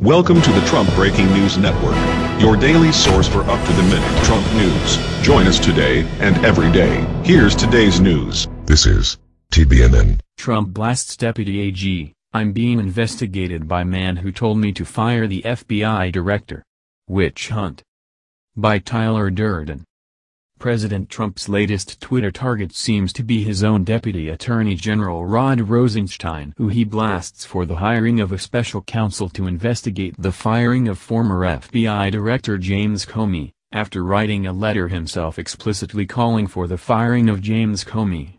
Welcome to the Trump Breaking News Network, your daily source for up-to-the-minute Trump news. Join us today and every day. Here's today's news. This is TBNN. Trump blasts Deputy AG, "I'm being investigated by man who told me to fire the FBI director." Witch hunt. By Tyler Durden. President Trump's latest Twitter target seems to be his own Deputy Attorney General Rod Rosenstein, who he blasts for the hiring of a special counsel to investigate the firing of former FBI Director James Comey, after writing a letter himself explicitly calling for the firing of James Comey.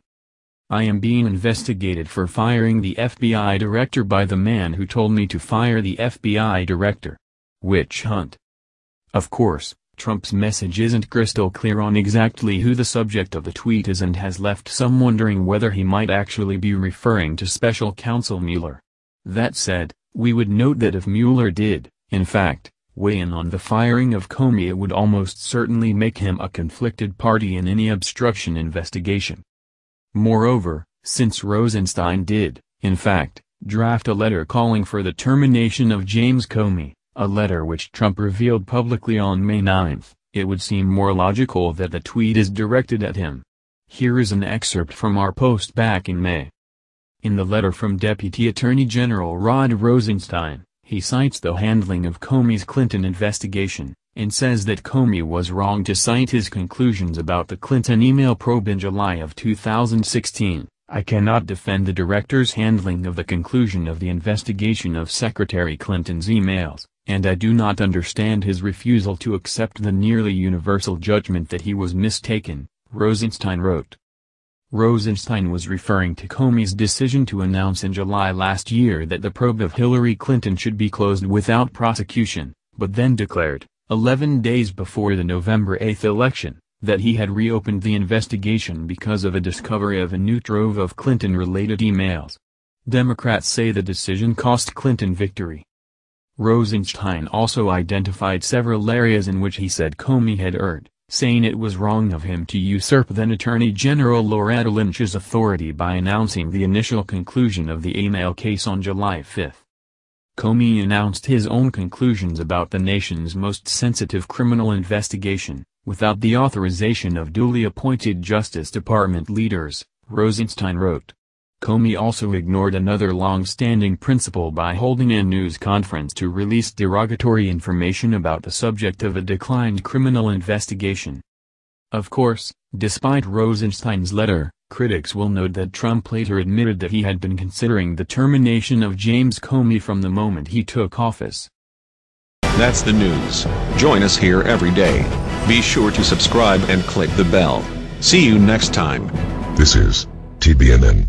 "I am being investigated for firing the FBI director by the man who told me to fire the FBI director." Witch hunt. Of course, Trump's message isn't crystal clear on exactly who the subject of the tweet is and has left some wondering whether he might actually be referring to Special Counsel Mueller. That said, we would note that if Mueller did, in fact, weigh in on the firing of Comey, it would almost certainly make him a conflicted party in any obstruction investigation. Moreover, since Rosenstein did, in fact, draft a letter calling for the termination of James Comey, a letter which Trump revealed publicly on May 9, it would seem more logical that the tweet is directed at him. Here is an excerpt from our post back in May. In the letter from Deputy Attorney General Rod Rosenstein, he cites the handling of Comey's Clinton investigation, and says that Comey was wrong to cite his conclusions about the Clinton email probe in July of 2016. "I cannot defend the director's handling of the conclusion of the investigation of Secretary Clinton's emails, and I do not understand his refusal to accept the nearly universal judgment that he was mistaken," Rosenstein wrote. Rosenstein was referring to Comey's decision to announce in July last year that the probe of Hillary Clinton should be closed without prosecution, but then declared, 11 days before the November 8 election, that he had reopened the investigation because of a discovery of a new trove of Clinton-related emails. Democrats say the decision cost Clinton victory. Rosenstein also identified several areas in which he said Comey had erred, saying it was wrong of him to usurp then Attorney General Loretta Lynch's authority by announcing the initial conclusion of the email case on July 5. Comey announced his own conclusions about the nation's most sensitive criminal investigation, without the authorization of duly appointed Justice Department leaders, Rosenstein wrote. Comey also ignored another long-standing principle by holding a news conference to release derogatory information about the subject of a declined criminal investigation. Of course, despite Rosenstein's letter, critics will note that Trump later admitted that he had been considering the termination of James Comey from the moment he took office. That's the news. Join us here every day. Be sure to subscribe and click the bell. See you next time. This is TBNN.